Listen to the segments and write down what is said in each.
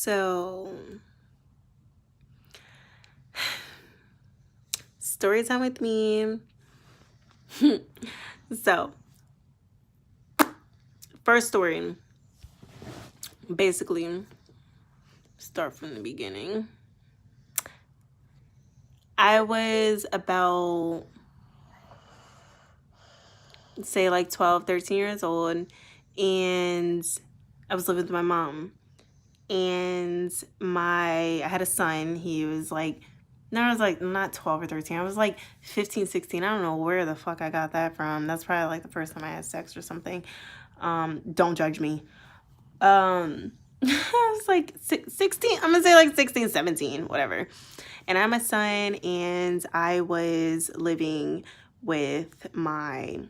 So, story time with me. So, first story. Basically, start from the beginning. I was about, say, like 12, 13 years old, and I was living with my mom. And I had a son. He was like, no, I was like not 12 or 13. I was like 15, 16. I don't know where the fuck I got that from. That's probably like the first time I had sex or something. Don't judge me. I was like 16. I'm gonna say like 16, 17, whatever. And I had my son, and I was living with my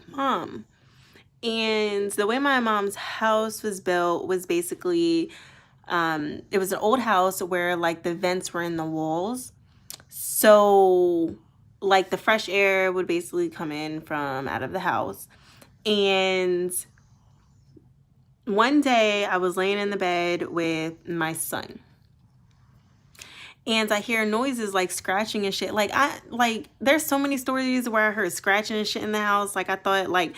mom. And the way my mom's house was built was basically, it was an old house where like the vents were in the walls. So like the fresh air would basically come in from out of the house. And one day I was laying in the bed with my son, and I hear noises like scratching and shit. There's so many stories where I heard scratching and shit in the house. Like I thought like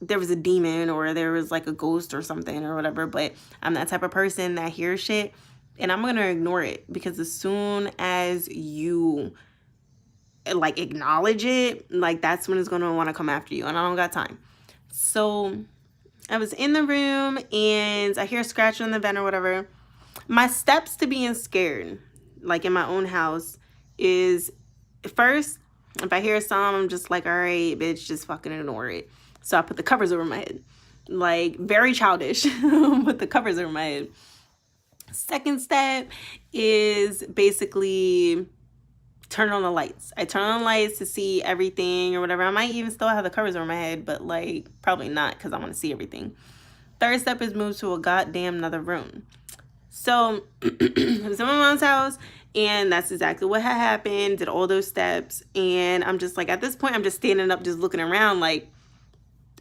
there was a demon or there was like a ghost or something or whatever. But I'm that type of person that hears shit and I'm gonna ignore it, because as soon as you like acknowledge it, like that's when it's gonna want to come after you, and I don't got time. So I was in the room and I hear scratching on the vent or whatever. My steps to being scared, like in my own house, is first, if I hear a sound, I'm just like, all right, bitch, just fucking ignore it. So I put the covers over my head. Like, very childish, put the covers over my head. Second step is basically turn on the lights. I turn on the lights to see everything or whatever. I might even still have the covers over my head, but like probably not, because I want to see everything. Third step is move to a goddamn another room. So I was in my mom's house, and that's exactly what had happened. Did all those steps, and I'm just like, at this point, I'm just standing up, just looking around. Like,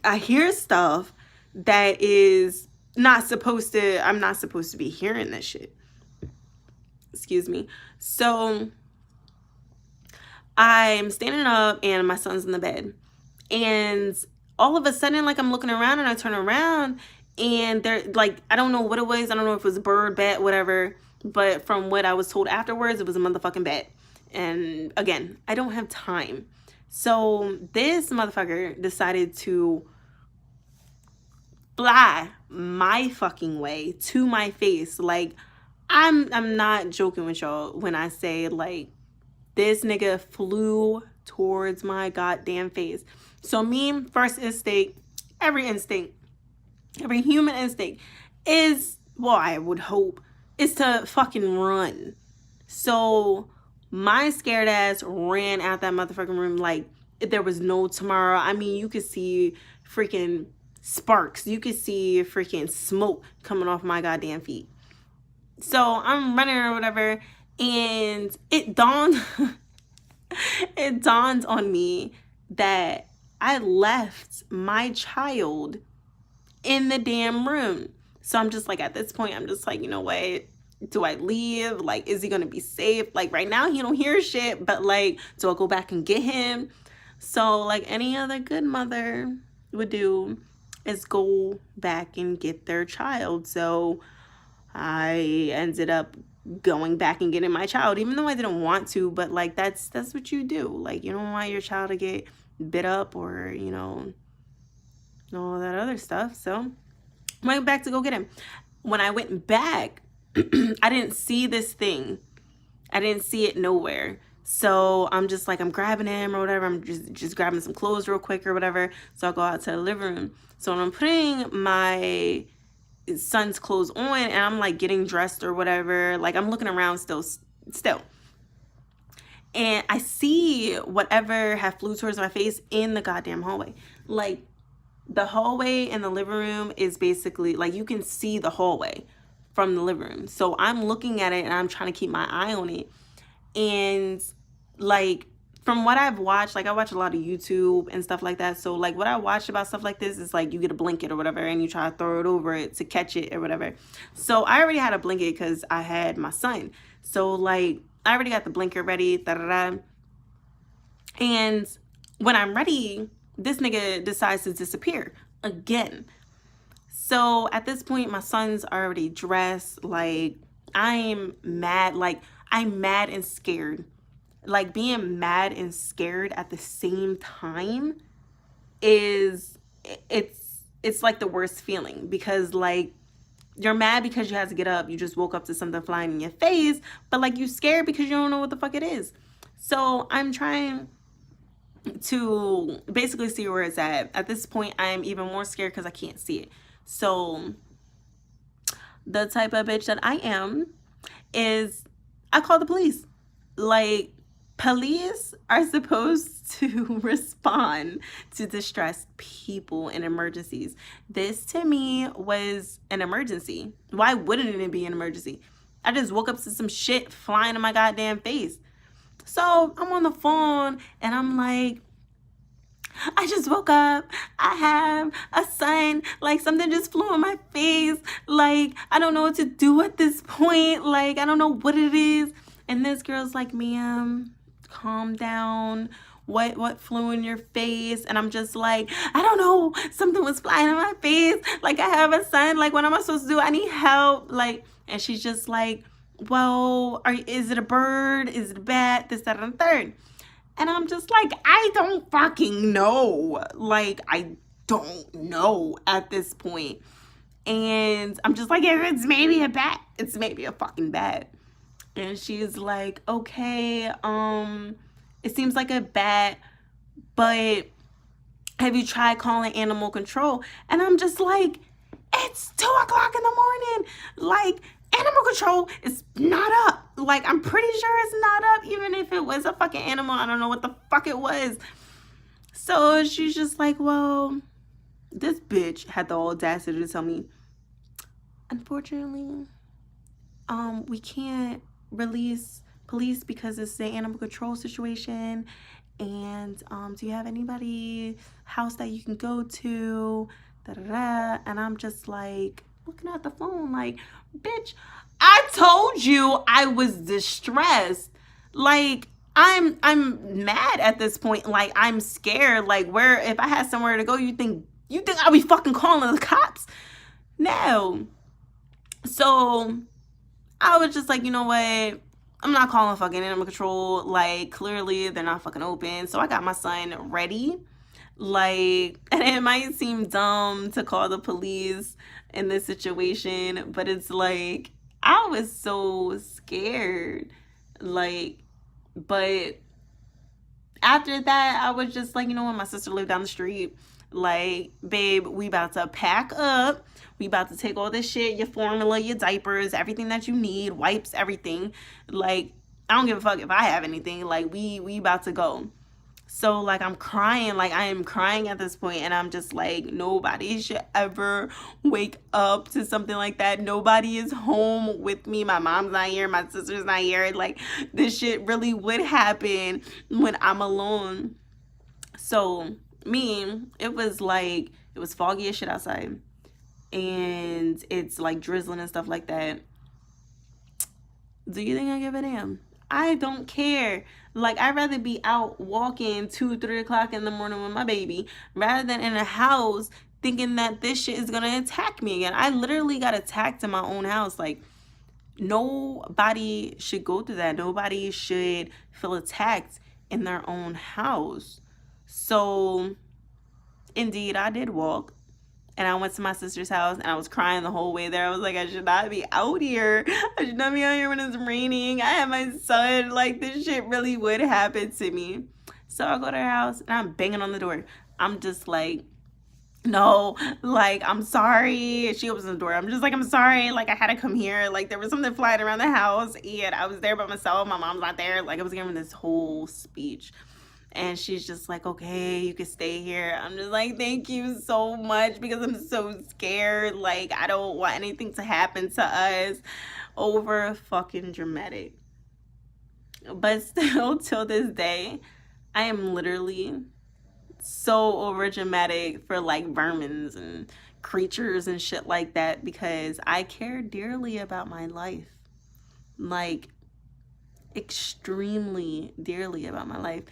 I hear stuff that is not supposed to. I'm not supposed to be hearing this shit. Excuse me. So I'm standing up, and my son's in the bed, and all of a sudden, like, I'm looking around, and I turn around. And they're like, I don't know what it was. I don't know if it was a bird, bat, whatever. But from what I was told afterwards, it was a motherfucking bat. And again, I don't have time. So this motherfucker decided to fly my fucking way to my face. Like, I'm not joking with y'all when I say like this nigga flew towards my goddamn face. So me, first instinct, every human instinct is, well, I would hope, is to fucking run. So my scared ass ran out that motherfucking room like there was no tomorrow. I mean, you could see freaking sparks. You could see freaking smoke coming off my goddamn feet. So I'm running or whatever, and it dawned on me that I left my child in the damn room. So I'm just like, at this point, I'm just like, you know what? Do I leave? Like, is he gonna be safe? Like, right now he don't hear shit, but like, do I go back and get him? So like any other good mother would do is go back and get their child. So I ended up going back and getting my child, even though I didn't want to, but like that's what you do. Like, you don't want your child to get bit up or, you know, all that other stuff. So I went back to go get him. When I went back, I didn't see this thing. I didn't see it nowhere. So I'm just like, I'm grabbing him or whatever. I'm just grabbing some clothes real quick or whatever. So I'll go out to the living room. So when I'm putting my son's clothes on and I'm like getting dressed or whatever, like I'm looking around still. And I see whatever had flew towards my face in the goddamn hallway. Like, the hallway in the living room is basically like you can see the hallway from the living room. So I'm looking at it and I'm trying to keep my eye on it. And like from what I've watched, like I watch a lot of YouTube and stuff like that. So like what I watched about stuff like this is like you get a blanket or whatever and you try to throw it over it to catch it or whatever. So I already had a blanket because I had my son. So like I already got the blanket ready. Da, da, da. And when I'm ready, this nigga decides to disappear again. So at this point, my son's already dressed. Like I'm mad. Like I'm mad and scared. Like being mad and scared at the same time is it's like the worst feeling, because like you're mad because you had to get up, you just woke up to something flying in your face, but like you scared because you don't know what the fuck it is. So I'm trying to basically see where it's at this point. I'm even more scared because I can't see it. So the type of bitch that I am is I call the police. Like police are supposed to respond to distressed people in emergencies. This to me was an emergency. Why wouldn't it be an emergency? I just woke up to some shit flying in my goddamn face. So I'm on the phone and I'm like, I just woke up. I have a son. Like something just flew in my face. Like I don't know what to do at this point. Like I don't know what it is. And this girl's like, ma'am, calm down. What flew in your face? And I'm just like, I don't know. Something was flying in my face. Like I have a son. Like what am I supposed to do? I need help. Like, and she's just like, well, is it a bird? Is it a bat? This, that, and the third. And I'm just like, I don't fucking know. Like, I don't know at this point. And I'm just like, if it's maybe a bat, it's maybe a fucking bat. And she's like, okay, it seems like a bat, but have you tried calling animal control? And I'm just like, it's 2 o'clock in the morning. Like, animal control is not up. Like, I'm pretty sure it's not up. Even if it was a fucking animal, I don't know what the fuck it was. So she's just like, well, this bitch had the audacity to tell me, unfortunately, we can't release police because it's the animal control situation. And do you have anybody house that you can go to? Da, da, da. And I'm just like looking at the phone like, bitch, I told you I was distressed. Like I'm mad at this point. Like I'm scared. Like where, if I had somewhere to go, you think I'll be fucking calling the cops? No. So I was just like, you know what? I'm not calling fucking animal control. Like clearly they're not fucking open. So I got my son ready. Like, and it might seem dumb to call the police in this situation, but it's like I was so scared. Like, but after that, I was just like, you know what? My sister lived down the street. Like, babe, we about to pack up. We about to take all this shit, your formula, your diapers, everything that you need, wipes, everything. Like, I don't give a fuck if I have anything. Like, we about to go. So like I'm crying, like I am crying at this point, and I'm just like, nobody should ever wake up to something like that. Nobody is home with me. My mom's not here, my sister's not here. Like this shit really would happen when I'm alone. So me, it was foggy as shit outside, and it's like drizzling and stuff like that. Do you think I give a damn? I don't care. Like, I'd rather be out walking 2-3 o'clock in the morning with my baby rather than in a house thinking that this shit is gonna attack me again. I literally got attacked in my own house. Like, nobody should go through that. Nobody should feel attacked in their own house. So, indeed, I did walk. And I went to my sister's house and I was crying the whole way there. I was like, I should not be out here. I should not be out here when it's raining. I have my son. Like, this shit really would happen to me. So I go to her house and I'm banging on the door. I'm just like, no, like, I'm sorry. She opens the door. I'm just like, I'm sorry. Like, I had to come here. Like, there was something flying around the house and I was there by myself. My mom's not there. Like, I was giving this whole speech. And she's just like, okay, you can stay here. I'm just like, thank you so much, because I'm so scared. Like, I don't want anything to happen to us. Over fucking dramatic. But still, till this day, I am literally so over dramatic for like vermins and creatures and shit like that because I care dearly about my life. Like, extremely dearly about my life.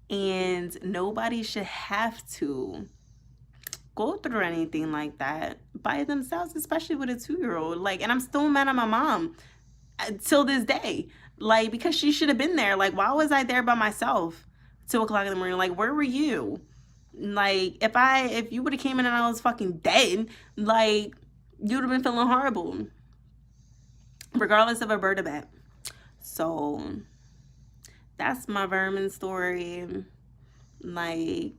And nobody should have to go through anything like that by themselves, especially with a 2-year-old. Like, and I'm still mad at my mom till this day. Like, because she should have been there. Like, why was I there by myself? 2 o'clock in the morning. Like, where were you? Like, if you would have came in and I was fucking dead, like, you'd have been feeling horrible. Regardless of a bird or bat. So that's my vermin story. Like,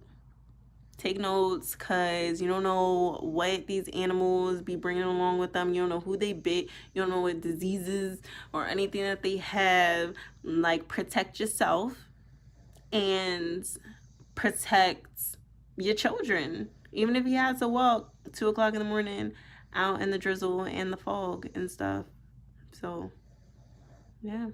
take notes, because you don't know what these animals be bringing along with them. You don't know who they bit. You don't know what diseases or anything that they have. Like, protect yourself and protect your children. Even if you have to walk 2 o'clock in the morning out in the drizzle and the fog and stuff. So, yeah.